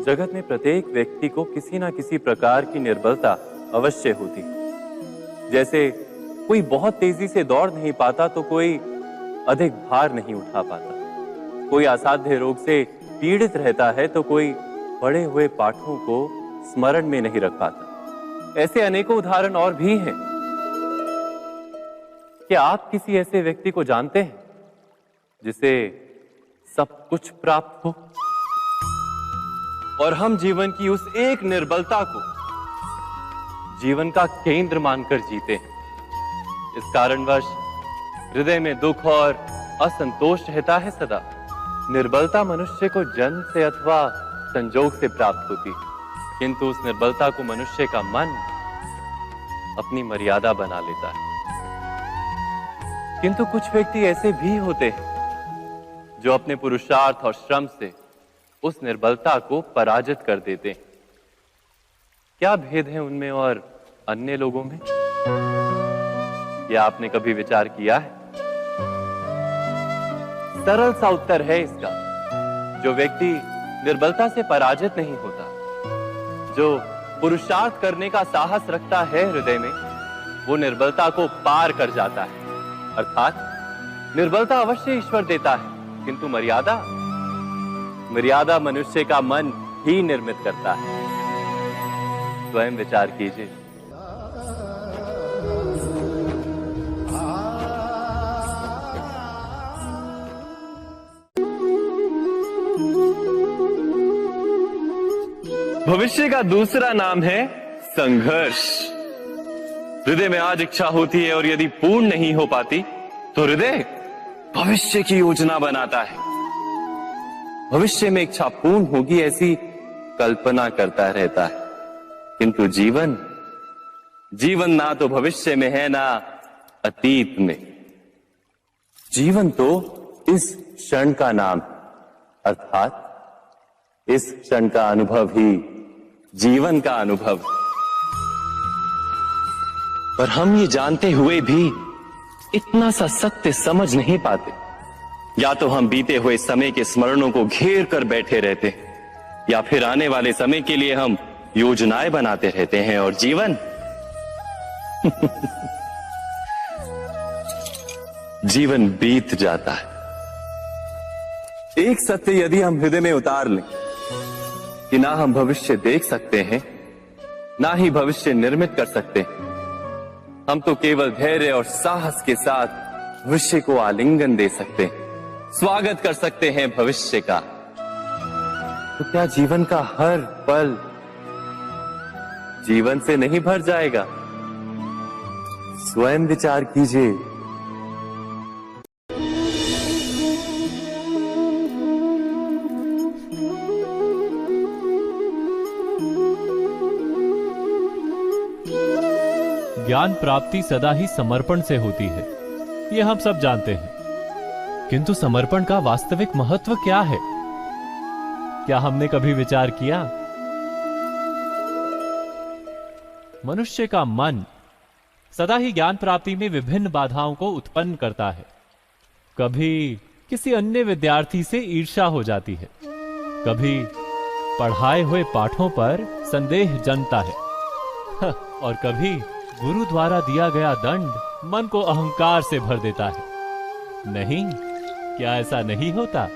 जगत में प्रत्येक व्यक्ति को किसी ना किसी प्रकार की निर्बलता अवश्य होती है। जैसे कोई बहुत तेजी से दौड़ नहीं पाता तो कोई अधिक भार नहीं उठा पाता, कोई असाध्य रोग से पीड़ित रहता है तो कोई पढ़े हुए पाठों को स्मरण में नहीं रख पाता। ऐसे अनेकों उदाहरण और भी हैं। क्या आप किसी ऐसे व्यक्ति को जानते हैं जिसे सब कुछ प्राप्त हो और हम जीवन की उस एक निर्बलता को जीवन का केंद्र मानकर जीते हैं? इस कारणवश हृदय में दुख और असंतोष रहता है सदा। निर्बलता मनुष्य को जन्म से अथवा संजोग से प्राप्त होती है, किंतु उस निर्बलता को मनुष्य का मन अपनी मर्यादा बना लेता है। किंतु कुछ व्यक्ति ऐसे भी होते हैं जो अपने पुरुषार्थ और श्रम से उस निर्बलता को पराजित कर देते हैं। क्या भेद है उनमें और अन्य लोगों में? क्या आपने कभी विचार किया है? सरल सा उत्तर है इसका। जो व्यक्ति निर्बलता से पराजित नहीं होता, जो पुरुषार्थ करने का साहस रखता है हृदय में, वो निर्बलता को पार कर जाता है। अर्थात निर्बलता अवश्य ईश्वर देता है, किंतु मर्यादा मनुष्य का मन ही निर्मित करता है। स्वयं विचार कीजिए। भविष्य का दूसरा नाम है संघर्ष। हृदय में आज इच्छा होती है और यदि पूर्ण नहीं हो पाती तो हृदय भविष्य की योजना बनाता है। भविष्य में इच्छा पूर्ण होगी ऐसी कल्पना करता रहता है, किंतु जीवन ना तो भविष्य में है ना अतीत में। जीवन तो इस क्षण का नाम, अर्थात इस क्षण का अनुभव ही जीवन का अनुभव। पर हम ये जानते हुए भी इतना सा सत्य समझ नहीं पाते। या तो हम बीते हुए समय के स्मरणों को घेर कर बैठे रहते, या फिर आने वाले समय के लिए हम योजनाएं बनाते रहते हैं और जीवन जीवन बीत जाता है। एक सत्य यदि हम हृदय में उतार लें कि ना हम भविष्य देख सकते हैं, ना ही भविष्य निर्मित कर सकते हैं, हम तो केवल धैर्य और साहस के साथ भविष्य को आलिंगन दे सकते हैं, स्वागत कर सकते हैं भविष्य का। तो क्या जीवन का हर पल जीवन से नहीं भर जाएगा? स्वयं विचार कीजिए। ज्ञान प्राप्ति सदा ही समर्पण से होती है, यह हम सब जानते हैं। किंतु समर्पण का वास्तविक महत्व क्या है? क्या हमने कभी विचार किया? मनुष्य का मन सदा ही ज्ञान प्राप्ति में विभिन्न बाधाओं को उत्पन्न करता है। कभी किसी अन्य विद्यार्थी से ईर्ष्या हो जाती है, कभी पढ़ाए हुए पाठों पर संदेह जन्मता है और कभी गुरु द्वारा दिया गया दंड मन को अहंकार से भर देता है। नहीं, क्या ऐसा नहीं होता?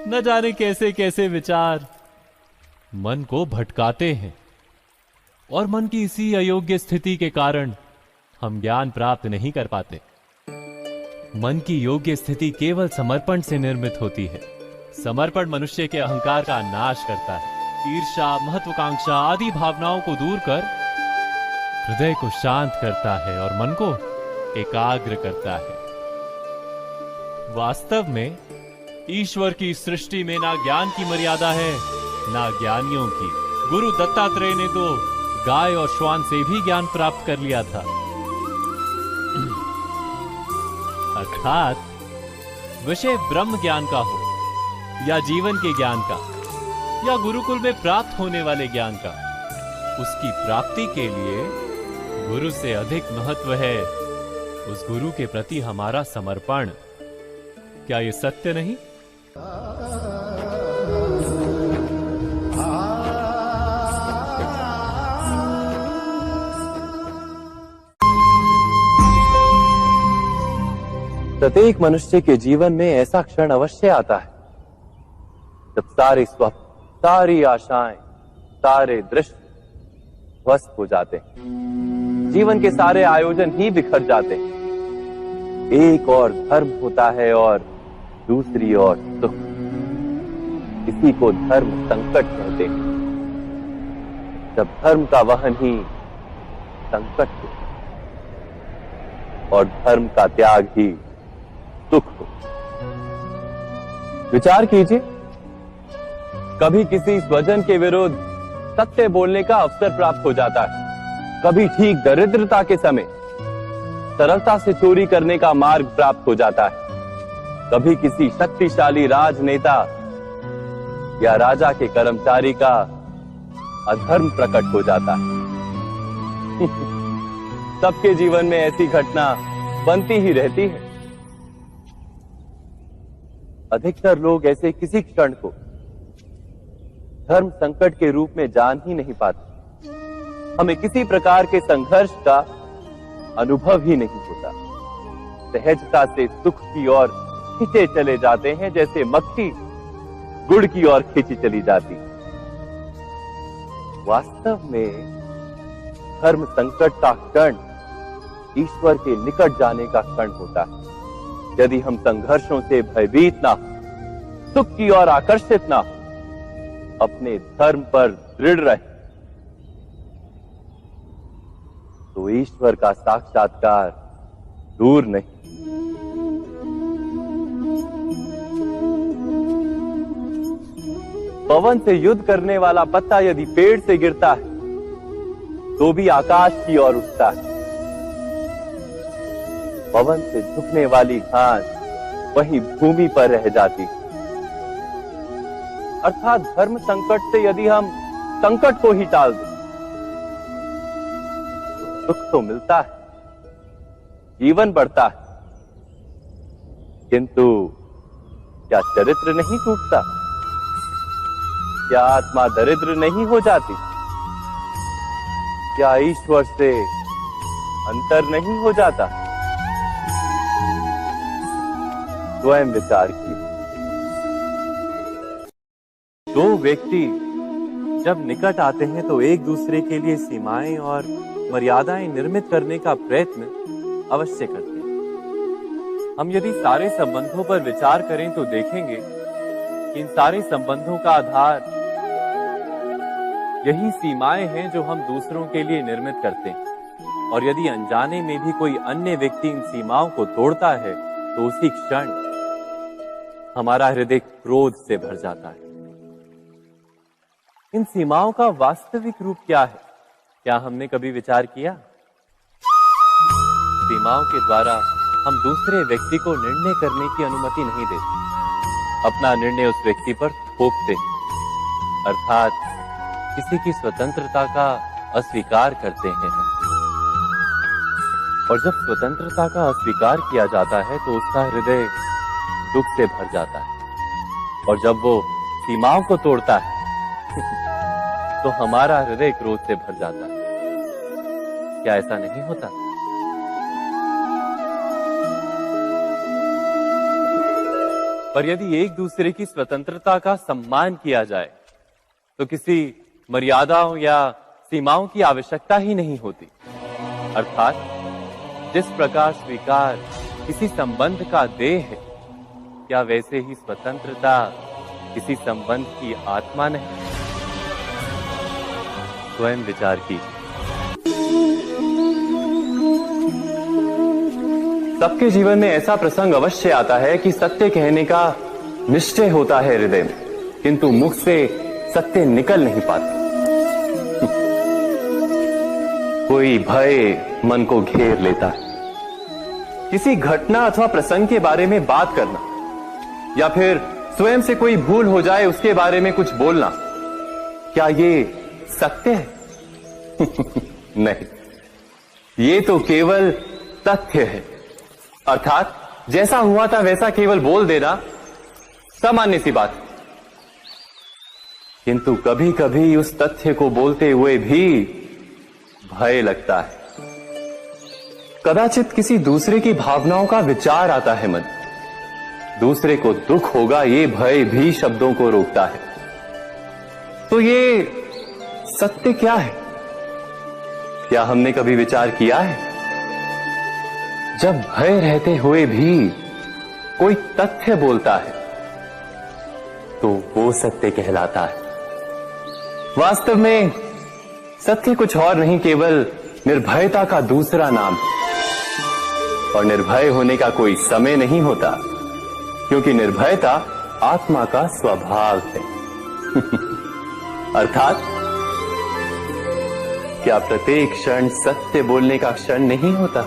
न जाने कैसे कैसे विचार मन को भटकाते हैं और मन की इसी अयोग्य स्थिति के कारण हम ज्ञान प्राप्त नहीं कर पाते। मन की योग्य स्थिति केवल समर्पण से निर्मित होती है। समर्पण मनुष्य के अहंकार का नाश करता है, ईर्ष्या, महत्वाकांक्षा आदि भावनाओं को दूर कर हृदय को शांत करता है और मन को एकाग्र करता है। वास्तव में ईश्वर की सृष्टि में ना ज्ञान की मर्यादा है ना ज्ञानियों की। गुरु दत्तात्रेय ने तो गाय और श्वान से भी ज्ञान प्राप्त कर लिया था। अर्थात विषय ब्रह्म ज्ञान का हो या जीवन के ज्ञान का या गुरुकुल में प्राप्त होने वाले ज्ञान का, उसकी प्राप्ति के लिए गुरु से अधिक महत्व है उस गुरु के प्रति हमारा समर्पण। क्या ये सत्य नहीं? प्रत्येक मनुष्य के जीवन में ऐसा क्षण अवश्य आता है जब सारे स्वप्न, सारी आशाएं, सारे दृश्य ध्वस्त हो जाते हैं। जीवन के सारे आयोजन ही बिखर जाते हैं। एक और धर्म होता है और दूसरी ओर सुख। इसी को धर्म संकट कहते हैं। जब धर्म का वहन ही संकट हो और धर्म का त्याग ही सुख हो। विचार कीजिए, कभी किसी स्वजन के विरुद्ध सत्य बोलने का अवसर प्राप्त हो जाता है, कभी ठीक दरिद्रता के समय सरलता से चोरी करने का मार्ग प्राप्त हो जाता है, कभी किसी शक्तिशाली राजनेता या राजा के कर्मचारी का अधर्म प्रकट हो जाता है। सबके जीवन में ऐसी घटना बनती ही रहती है। अधिकतर लोग ऐसे किसी क्षण को धर्म संकट के रूप में जान ही नहीं पाते। हमें किसी प्रकार के संघर्ष का अनुभव ही नहीं होता। सहजता से सुख की ओर खींचे चले जाते हैं, जैसे मक्खी गुड़ की ओर खींची चली जाती। वास्तव में धर्म संकट का क्षण ईश्वर के निकट जाने का क्षण होता है। यदि हम संघर्षों से भयभीत ना हो, सुख की ओर आकर्षित ना हो, अपने धर्म पर दृढ़ रहे, तो ईश्वर का साक्षात्कार दूर नहीं। पवन से युद्ध करने वाला पत्ता यदि पेड़ से गिरता है तो भी आकाश की ओर उठता है। पवन से झुकने वाली घास वहीं भूमि पर रह जाती है। अर्थात धर्म संकट से यदि हम संकट को ही टाल दें तो सुख तो मिलता है, जीवन बढ़ता है, किंतु क्या चरित्र नहीं टूटता? क्या आत्मा दरिद्र नहीं हो जाती? क्या ईश्वर से अंतर नहीं हो जाता? स्वयं विचार कीजिए। दो व्यक्ति जब निकट आते हैं तो एक दूसरे के लिए सीमाएं और मर्यादाएं निर्मित करने का प्रयत्न अवश्य करते हैं। हम यदि सारे संबंधों पर विचार करें तो देखेंगे कि इन सारे संबंधों का आधार यही सीमाएं हैं जो हम दूसरों के लिए निर्मित करते हैं। और यदि अनजाने में भी कोई अन्य व्यक्ति इन सीमाओं को तोड़ता है तो उसी क्षण हमारा हृदय क्रोध से भर जाता है। इन सीमाओं का वास्तविक रूप क्या है? क्या हमने कभी विचार किया? सीमाओं के द्वारा हम दूसरे व्यक्ति को निर्णय करने की अनुमति नहीं देते। अपना निर्णय उस व्यक्ति पर थोपते हैं, अर्थात किसी की स्वतंत्रता का अस्वीकार करते हैं। और जब स्वतंत्रता का अस्वीकार किया जाता है तो उसका हृदय दुख से भर जाता है। और जब वो सीमाओं को तोड़ता है तो हमारा हृदय क्रोध से भर जाता है। क्या ऐसा नहीं होता? पर यदि एक दूसरे की स्वतंत्रता का सम्मान किया जाए तो किसी मर्यादाओं या सीमाओं की आवश्यकता ही नहीं होती। अर्थात जिस प्रकार स्वीकार किसी संबंध का देह है, क्या वैसे ही स्वतंत्रता किसी संबंध की आत्मा नहीं? स्वयं विचार कीजिए। सबके जीवन में ऐसा प्रसंग अवश्य आता है कि सत्य कहने का निश्चय होता है हृदय में, किंतु मुख से सत्य निकल नहीं पाता। कोई भय मन को घेर लेता है। किसी घटना अथवा प्रसंग के बारे में बात करना या फिर स्वयं से कोई भूल हो जाए उसके बारे में कुछ बोलना, क्या ये सत्य है? नहीं, ये तो केवल तथ्य है। अर्थात जैसा हुआ था वैसा केवल बोल देना सामान्य सी बात। किंतु कभी कभी उस तथ्य को बोलते हुए भी भय लगता है। कदाचित किसी दूसरे की भावनाओं का विचार आता है मन। दूसरे को दुख होगा ये भय भी शब्दों को रोकता है। तो ये सत्य क्या है? क्या हमने कभी विचार किया है? जब भय रहते हुए भी कोई तथ्य बोलता है तो वो सत्य कहलाता है। वास्तव में सत्य कुछ और नहीं, केवल निर्भयता का दूसरा नाम है। और निर्भय होने का कोई समय नहीं होता, क्योंकि निर्भयता आत्मा का स्वभाव है। अर्थात क्या प्रत्येक क्षण सत्य बोलने का क्षण नहीं होता?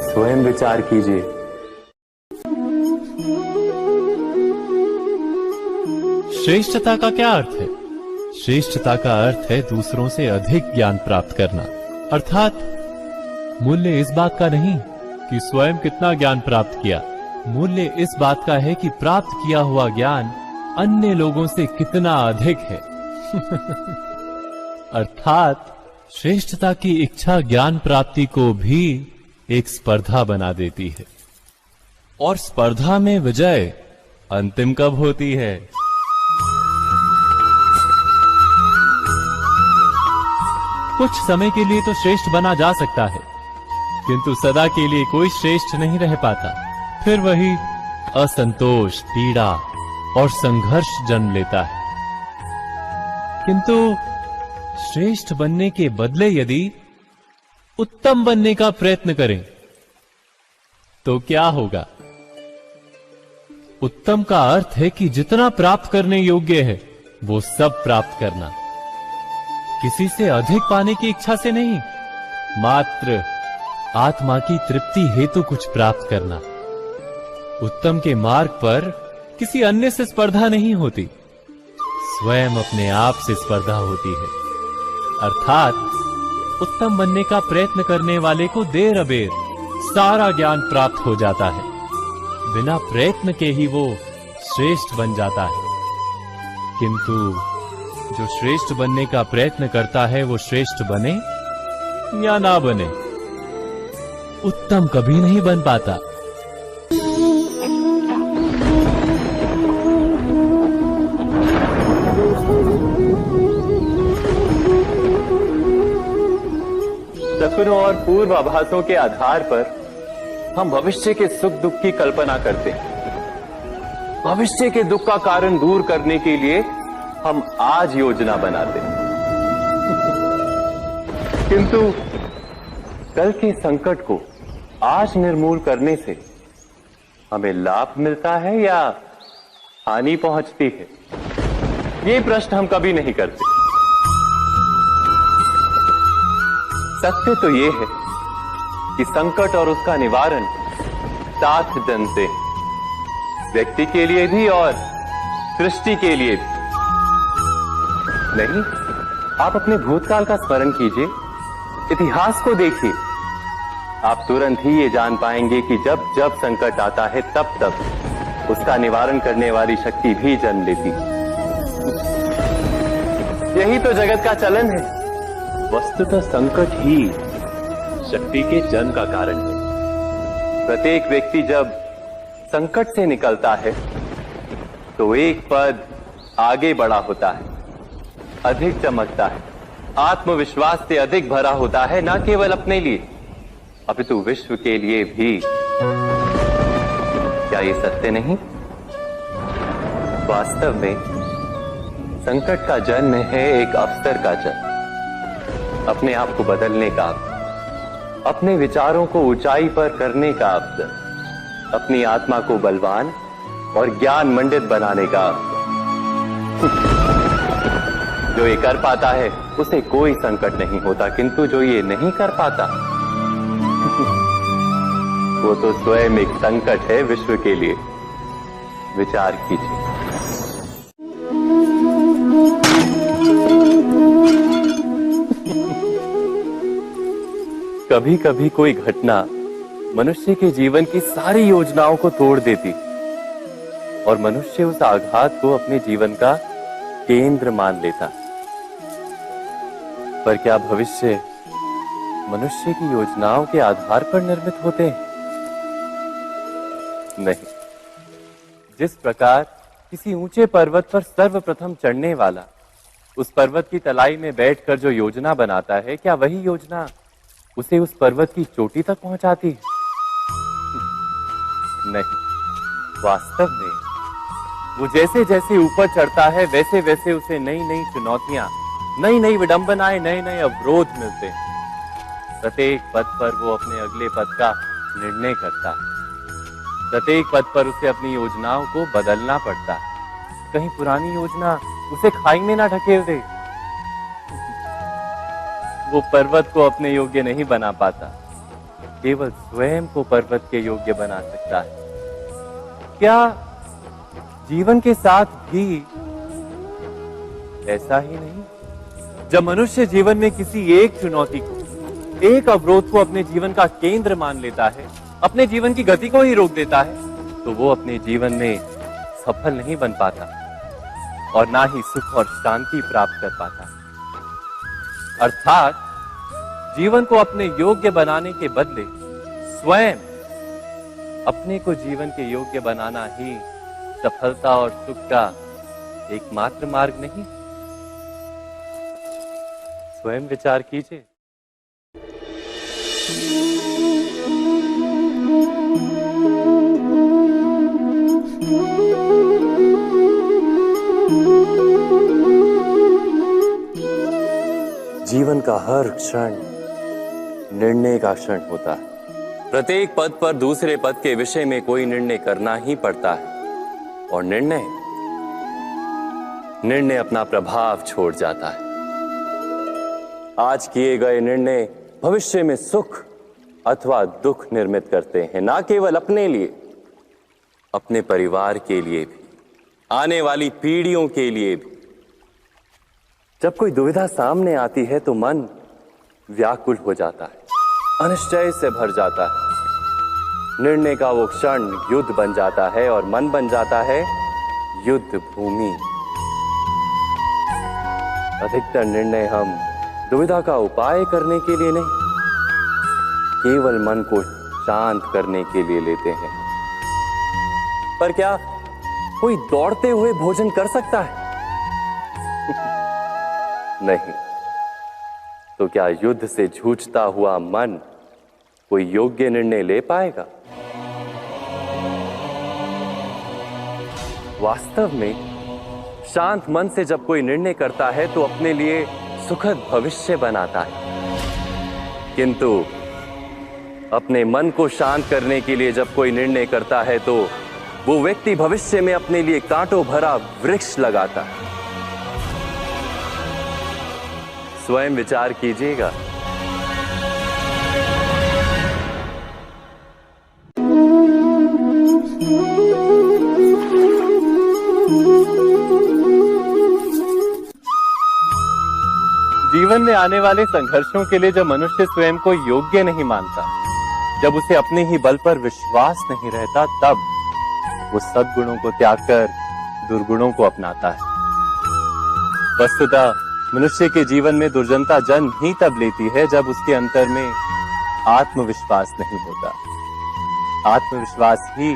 स्वयं विचार कीजिए। श्रेष्ठता का क्या अर्थ है? श्रेष्ठता का अर्थ है दूसरों से अधिक ज्ञान प्राप्त करना। अर्थात मूल्य इस बात का नहीं कि स्वयं कितना ज्ञान प्राप्त किया, मूल्य इस बात का है कि प्राप्त किया हुआ ज्ञान अन्य लोगों से कितना अधिक है। अर्थात श्रेष्ठता की इच्छा ज्ञान प्राप्ति को भी एक स्पर्धा बना देती है। और स्पर्धा में विजय अंतिम कब होती है? कुछ समय के लिए तो श्रेष्ठ बना जा सकता है, किंतु सदा के लिए कोई श्रेष्ठ नहीं रह पाता। फिर वही असंतोष, पीड़ा और संघर्ष जन्म लेता है। किंतु श्रेष्ठ बनने के बदले यदि उत्तम बनने का प्रयत्न करें तो क्या होगा? उत्तम का अर्थ है कि जितना प्राप्त करने योग्य है वो सब प्राप्त करना, किसी से अधिक पाने की इच्छा से नहीं, मात्र आत्मा की तृप्ति हेतु कुछ प्राप्त करना। उत्तम के मार्ग पर किसी अन्य से स्पर्धा नहीं होती, स्वयं अपने आप से स्पर्धा होती है। अर्थात उत्तम बनने का प्रयत्न करने वाले को देर अबेर सारा ज्ञान प्राप्त हो जाता है। बिना प्रयत्न के ही वो श्रेष्ठ बन जाता है। किंतु जो श्रेष्ठ बनने का प्रयत्न करता है वो श्रेष्ठ बने या ना बने, उत्तम कभी नहीं बन पाता। सपनों और पूर्वाभासों के आधार पर हम भविष्य के सुख दुख की कल्पना करते हैं। भविष्य के दुख का कारण दूर करने के लिए हम आज योजना बनाते हैं। किंतु कल के संकट को आज निर्मूल करने से हमें लाभ मिलता है या हानि पहुंचती है? ये प्रश्न हम कभी नहीं करते। सत्य तो ये है कि संकट और उसका निवारण साथ जनते हैं, व्यक्ति के लिए भी और सृष्टि के लिए भी। नहीं, आप अपने भूतकाल का स्मरण कीजिए, इतिहास को देखिए। आप तुरंत ही ये जान पाएंगे कि जब जब संकट आता है तब तब उसका निवारण करने वाली शक्ति भी जन्म लेती है। यही तो जगत का चलन है। वस्तुतः संकट ही शक्ति के जन्म का कारण है। प्रत्येक व्यक्ति जब संकट से निकलता है तो एक पद आगे बढ़ा होता है, अधिक चमकता है, आत्मविश्वास से अधिक भरा होता है, न केवल अपने लिए अपितु विश्व के लिए भी। क्या ये सत्य नहीं? वास्तव में संकट का जन्म है एक अवसर का जन्म, अपने आप को बदलने का, अपने विचारों को ऊंचाई पर करने का अवसर, अपनी आत्मा को बलवान और ज्ञान मंडित बनाने का अवसर। जो ये कर पाता है उसे कोई संकट नहीं होता, किंतु जो ये नहीं कर पाता वो तो स्वयं एक संकट है विश्व के लिए। विचार कीजिए। कभी कभी कोई घटना मनुष्य के जीवन की सारी योजनाओं को तोड़ देती और मनुष्य उस आघात को अपने जीवन का केंद्र मान लेता। पर क्या भविष्य मनुष्य की योजनाओं के आधार पर निर्मित होते हैं? नहीं। जिस प्रकार किसी ऊंचे पर्वत पर सर्वप्रथम चढ़ने वाला उस पर्वत की तलाई में बैठकर जो योजना बनाता है, क्या वही योजना उसे उस पर्वत की चोटी तक पहुंचाती है? नहीं। वास्तव में वो जैसे जैसे ऊपर चढ़ता है वैसे वैसे उसे नई नई चुनौतियां, नई नई विडंबनाएं, नए नए अवरोध मिलते हैं। प्रत्येक पद पर वो अपने अगले पद का निर्णय करता है। प्रत्येक पद पर उसे अपनी योजनाओं को बदलना पड़ता है। कहीं पुरानी योजना उसे खाई में ना ढकेल दे। वो पर्वत को अपने योग्य नहीं बना पाता, केवल स्वयं को पर्वत के योग्य बना सकता है। क्या जीवन के साथ भी ऐसा ही नहीं? जब मनुष्य जीवन में किसी एक चुनौती को, एक अवरोध को अपने जीवन का केंद्र मान लेता है, अपने जीवन की गति को ही रोक देता है, तो वो अपने जीवन में सफल नहीं बन पाता और ना ही सुख और शांति प्राप्त कर पाता। अर्थात जीवन को अपने योग्य बनाने के बदले स्वयं अपने को जीवन के योग्य बनाना ही सफलता और सुख का एकमात्र मार्ग नहीं। स्वयं विचार कीजिए। जीवन का हर क्षण निर्णय का क्षण होता है। प्रत्येक पद पर दूसरे पद के विषय में कोई निर्णय करना ही पड़ता है और निर्णय अपना प्रभाव छोड़ जाता है। आज किए गए निर्णय भविष्य में सुख अथवा दुख निर्मित करते हैं, ना केवल अपने लिए, अपने परिवार के लिए भी, आने वाली पीढ़ियों के लिए भी। जब कोई दुविधा सामने आती है तो मन व्याकुल हो जाता है, अनिश्चय से भर जाता है। निर्णय का वो क्षण युद्ध बन जाता है और मन बन जाता है युद्ध भूमि। अधिकतर निर्णय हम दुविधा का उपाय करने के लिए नहीं, केवल मन को शांत करने के लिए लेते हैं। पर क्या कोई दौड़ते हुए भोजन कर सकता है? नहीं। तो क्या युद्ध से जूझता हुआ मन कोई योग्य निर्णय ले पाएगा? वास्तव में शांत मन से जब कोई निर्णय करता है तो अपने लिए सुखद भविष्य बनाता है, किंतु अपने मन को शांत करने के लिए जब कोई निर्णय करता है तो वो व्यक्ति भविष्य में अपने लिए कांटों भरा वृक्ष लगाता है। स्वयं विचार कीजिएगा। जीवन में आने वाले संघर्षों के लिए जब मनुष्य स्वयं को योग्य नहीं मानता, जब उसे अपने ही बल पर विश्वास नहीं रहता, तब वो सद्गुणों को त्याग कर दुर्गुणों को अपनाता है। वस्तुतः मनुष्य के जीवन में दुर्जनता जन्म ही तब लेती है जब उसके अंतर में आत्मविश्वास नहीं होता। आत्मविश्वास ही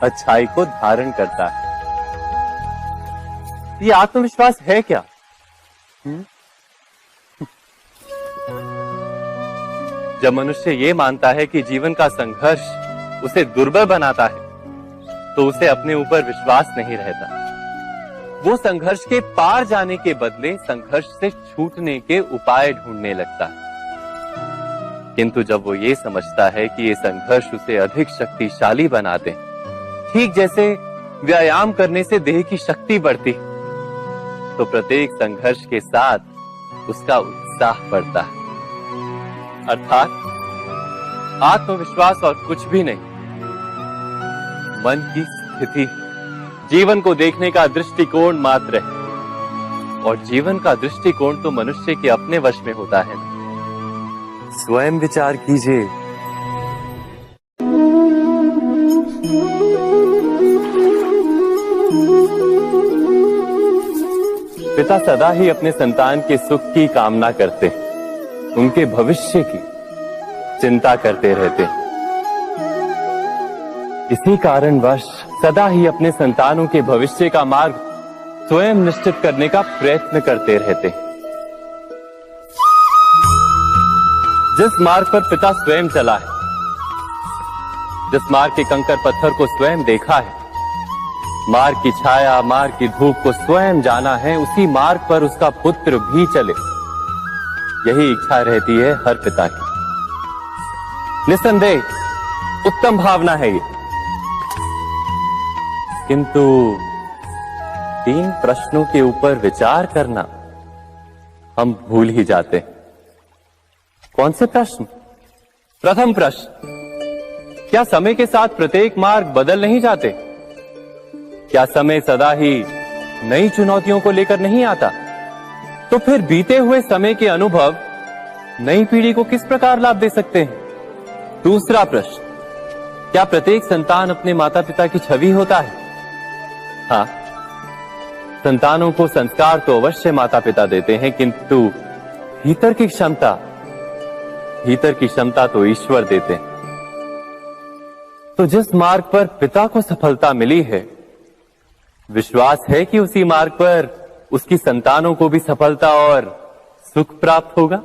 अच्छाई को धारण करता है। ये आत्मविश्वास है क्या? जब मनुष्य ये मानता है कि जीवन का संघर्ष उसे दुर्बल बनाता है, तो उसे अपने ऊपर विश्वास नहीं रहता। वो संघर्ष के पार जाने के बदले संघर्ष से छूटने के उपाय ढूंढने लगता है। किंतु जब वो ये समझता है कि ये संघर्ष उसे अधिक शक्तिशाली बनाते हैं, ठीक जैसे व्यायाम करने से देह की शक्ति बढ़ती, तो प्रत्येक संघर्ष के साथ उसका उत्साह बढ़ता है। अर्थात आत्मविश्वास और कुछ भी नहीं, मन की स्थिति, जीवन को देखने का दृष्टिकोण मात्र है। और जीवन का दृष्टिकोण तो मनुष्य के अपने वश में होता है। स्वयं विचार कीजिए। पिता सदा ही अपने संतान के सुख की कामना करते हैं, उनके भविष्य की चिंता करते रहते हैं। इसी कारणवश सदा ही अपने संतानों के भविष्य का मार्ग स्वयं निश्चित करने का प्रयत्न करते रहते हैं। जिस मार्ग पर पिता स्वयं चला है, जिस मार्ग के कंकर पत्थर को स्वयं देखा है, मार्ग की छाया, मार्ग की धूप को स्वयं जाना है, उसी मार्ग पर उसका पुत्र भी चले, यही इच्छा रहती है हर पिता की। निस्संदेह उत्तम भावना है ये, किंतु 3 प्रश्नों के ऊपर विचार करना हम भूल ही जाते हैं। कौन से प्रश्न? प्रथम प्रश्न, क्या समय के साथ प्रत्येक मार्ग बदल नहीं जाते? क्या समय सदा ही नई चुनौतियों को लेकर नहीं आता? तो फिर बीते हुए समय के अनुभव नई पीढ़ी को किस प्रकार लाभ दे सकते हैं? दूसरा प्रश्न, क्या प्रत्येक संतान अपने माता पिता की छवि होता है? हाँ, संतानों को संस्कार तो अवश्य माता पिता देते हैं, किंतु भीतर की क्षमता तो ईश्वर देते हैं। तो जिस मार्ग पर पिता को सफलता मिली है, विश्वास है कि उसी मार्ग पर उसकी संतानों को भी सफलता और सुख प्राप्त होगा।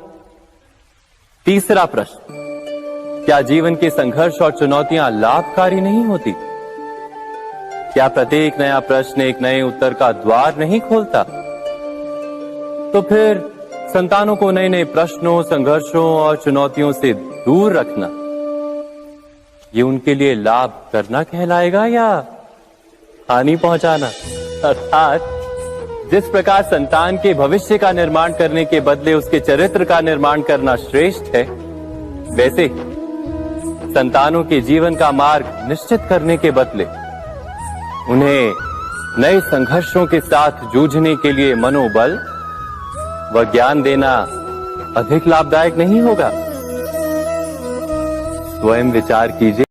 तीसरा प्रश्न, क्या जीवन के संघर्ष और चुनौतियां लाभकारी नहीं होती? क्या प्रत्येक नया प्रश्न एक नए उत्तर का द्वार नहीं खोलता? तो फिर संतानों को नए नए प्रश्नों, संघर्षों और चुनौतियों से दूर रखना, ये उनके लिए लाभ करना कहलाएगा या हानि पहुंचाना? अर्थात जिस प्रकार संतान के भविष्य का निर्माण करने के बदले उसके चरित्र का निर्माण करना श्रेष्ठ है, वैसे संतानों के जीवन का मार्ग निश्चित करने के बदले उन्हें नए संघर्षों के साथ जूझने के लिए मनोबल व ज्ञान देना अधिक लाभदायक नहीं होगा? स्वयं विचार कीजिए।